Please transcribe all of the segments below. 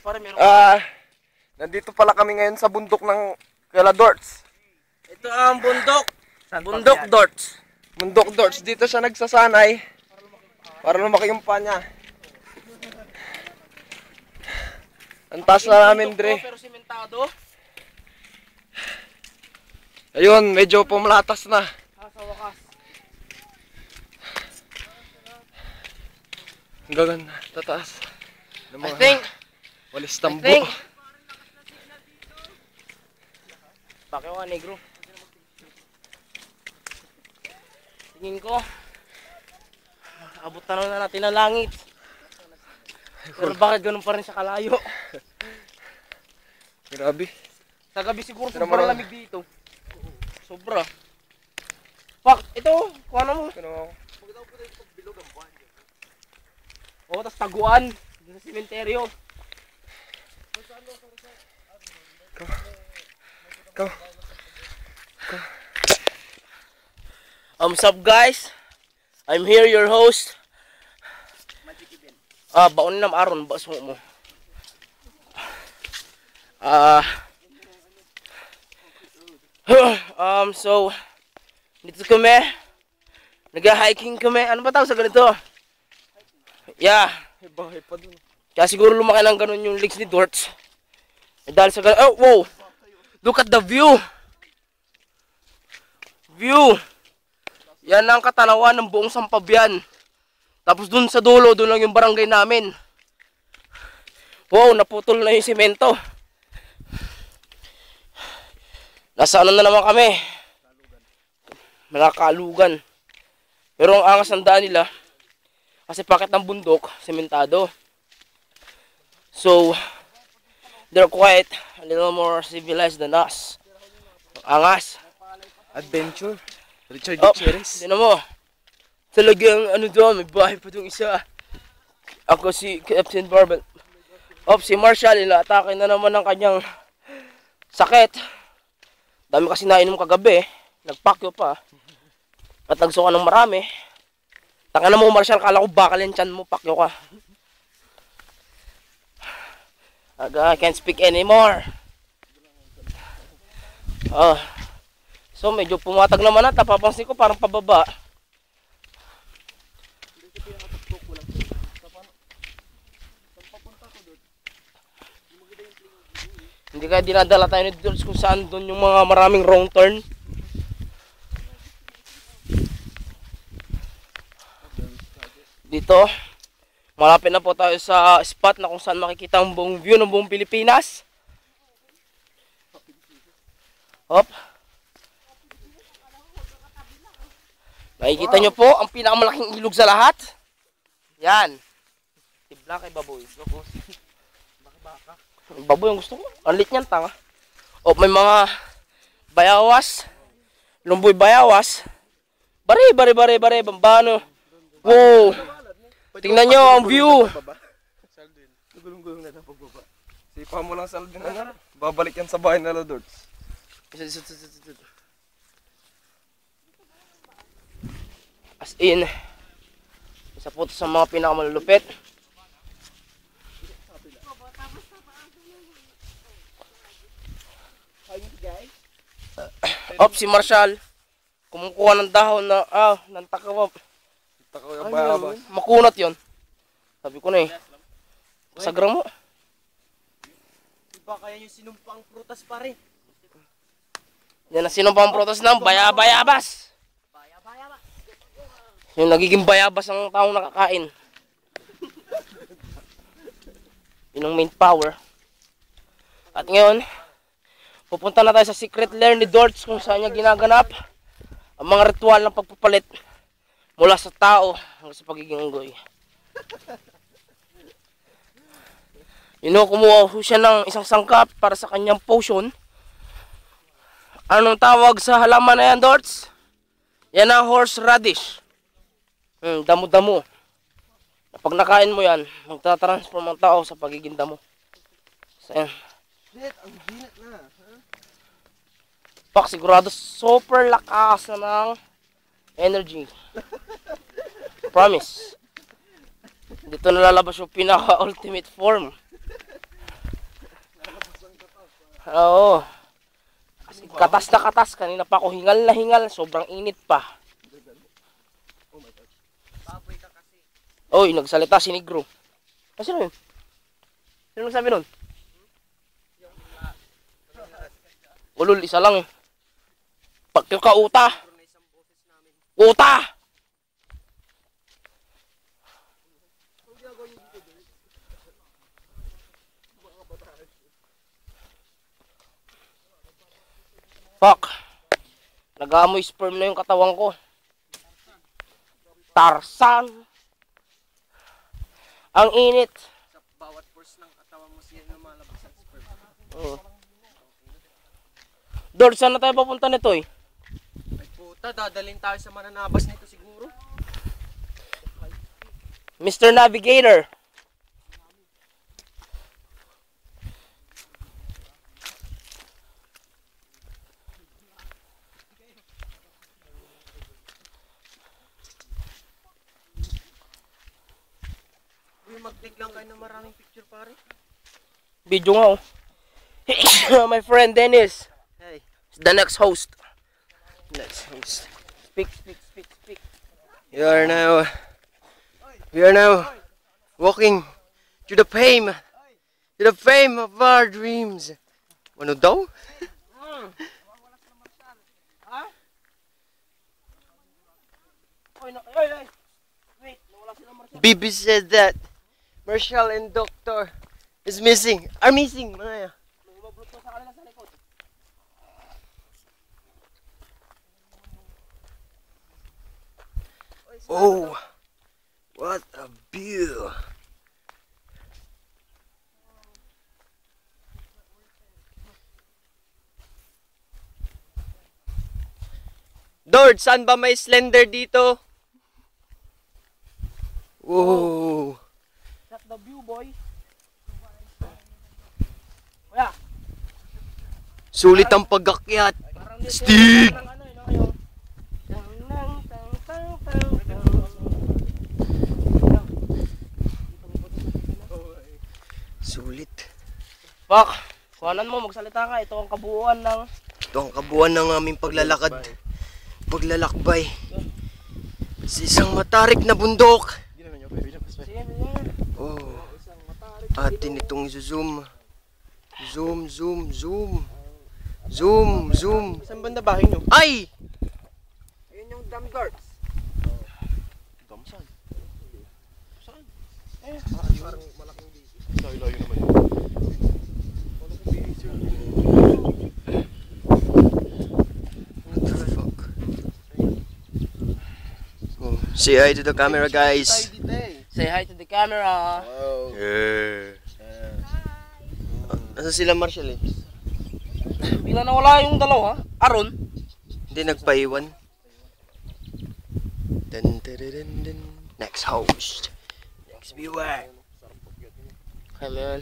pare, meron Nandito pala kami ngayon sa bundok ng Kala Dorts. Ito ang bundok. Bundok Dorts. Bundok Dorts. Dito siya nagsasanay para lumaki yung pa niya. Ang taas na namin, Dre. Pero simentado. Ayun, medyo pumlatas na. Sa wakas. Ang gaganda, tataas. I think walis tambo. Bakit ka, negro? Tingin ko, abot na natin ang langit. Pero bakit ganun pa rin siya kalayo? Grabe. Sa gabi siguro sobrang lamig dito. Sobra. Pak, ito, kuha na mo. Oo, tas taguan. Dito sa sementeryo. Go. What's up, guys? I'm here, your host. Baon na maaron, baso mo. So, dito kami. Nag-hiking kami. Ano ba tawag sa ganito? Yeah. Kaya siguro lumaki ng ganun yung legs ni Dorts. Dahil sa ganun. Oh, wow! Look at the view! View! Yan ang katanawan ng buong Sampabian. Tapos dun sa dulo, dun lang yung barangay namin. Wow, naputol na yung semento. Nasa ano na naman kami? Malakalugan. Pero ang angas ng daan nila, kasi pakit ng bundok, sementado. So, they're quite a little more civilized than us. Angas. Adventure. Richard Gutierrez. Tinan mo. Talagang ano doon, may bahay pa doon isa. Ako si Captain Barbell. Si Marshall, inaatake na naman ng kanyang sakit. Dami kasi nainom kagabi. Nagpakyo pa. At nagsuka ng marami. Taka na mo, Marshall, kala ko bakal yung tiyan mo, pakyo ka. I can't speak anymore. So medyo pumatag naman at napapansin ko parang pababa. Hindi kaya dinadala tayo ni Dorts kung saan doon yung mga maraming wrong turn. Dito, malapit na po tayo sa spot na kung saan makikita ang buong view ng buong Pilipinas. Hop. Nakikita nyo po ang pinakamalaking ilog sa lahat. Yan. Tibla kay baboy. Baboy ang gusto ko. Ang lit niyan, tanga. May mga bayawas. Lumboy bayawas. Bari, bambano. Wow. Tingnan nyo ang view. Gulong-gulong na ng pagbaba. Sipa mo lang Saldin. Babalik yan sa bahay nila Dorts. As in, isa po sa mga pinakamalulupit. Si Marshall kumukuha ng dahon na ng takaw. Makunat yon. Sabi ko na eh. Sagrang mo. Iba kaya yung sinumpang prutas pare. Yan ang sinumpang prutas ng bayabas. Yung nagiging bayabas ang taong nakakain. Yun ang main power. At ngayon, pupunta na tayo sa secret lair ni Dorts kung saan niya ginaganap ang mga ritual ng pagpapalit mula sa tao hanggang sa pagiging unggoy. Kumuha siya ng isang sangkap para sa kanyang potion. Anong tawag sa halaman na yan, Dorts? Yan ang horseradish. Damo-damo. Pag nakain mo yan, magtatransform ang tao sa pagiging damo. So, yan. Ang ginat na. Pak, sigurado super lakas na ng energy. Promise. Dito nalalabas yung pinaka-ultimate form. Oo. Kasi katas na katas. Kanina pa ako hingal na hingal. Sobrang init pa. Baboy ka kasi. Oy, nagsalita si Negro. Ah, sino yun? Sino nagsabi nun? Ulul, isa lang eh. Pagkil ka uta. Uta! Fuck. Nag-aamoy sperm na yung katawan ko. Tarsan. Ang init. Sa bawat pores ng katawan mo siya lumalabas ang sperm. Oo. Dord, saan na tayo papunta nito eh? Ay puta, dadalhin tayo sa mananabas nito siguro. Mr. Navigator. Uy, mag-click lang kayo ng maraming picture pare. Video nga oh. My friend Dennis. Hey, The next host. next host. Speak. We are now walking to the fame of our dreams. Ano daw? Bibi said that Marshall and Doctor are missing. Mga oh, what a view. Dord, saan ba may slender dito? Wow. Shut the view, boy. Kuya. Sulit ang pag-akyat. Parang dito Stig! yung ano, yung Sulit. Fuck. Kuhanan mo, magsalita ka. Ito ang kabuuan ng... Ito ang kabuuan ng aming paglalakad. Paglalakbay. Sa isang matarik na bundok. Sige. Oh. Atin itong zoom. Zoom. Saan banda bahay nyo? Ay! Ayun yung dam guards. Fuck. Oh, say hi to the camera, guys. Say hi to the camera. Yeah. Nasa sila, Marshall eh? Bigla nawala yung dalawa. Aron. Hindi nagpaiwan. Dun. Next host. Next viewer. Come on.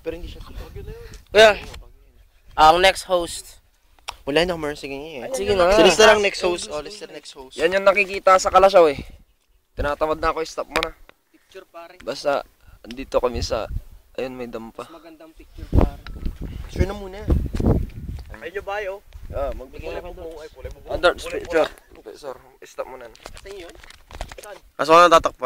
Pero hindi siya. Kuya. Ang next host. Wala na, Mar. Sige nga eh. Sige na. So, Lister ang next host. Oh, Lister next host. Yan yung nakikita sa Kalasyaw eh. Tinatamad na ako, stop mo na. Picture pare. Basta, andito kami sa, ayun may dampa. Magandang picture pare. Sure na muna. Ayun yung bio. Ah, Bigyan na kayo. Under, picture. Okay, sir, stop mo na. Sa inyo yun? Kaso ko na tatakpan.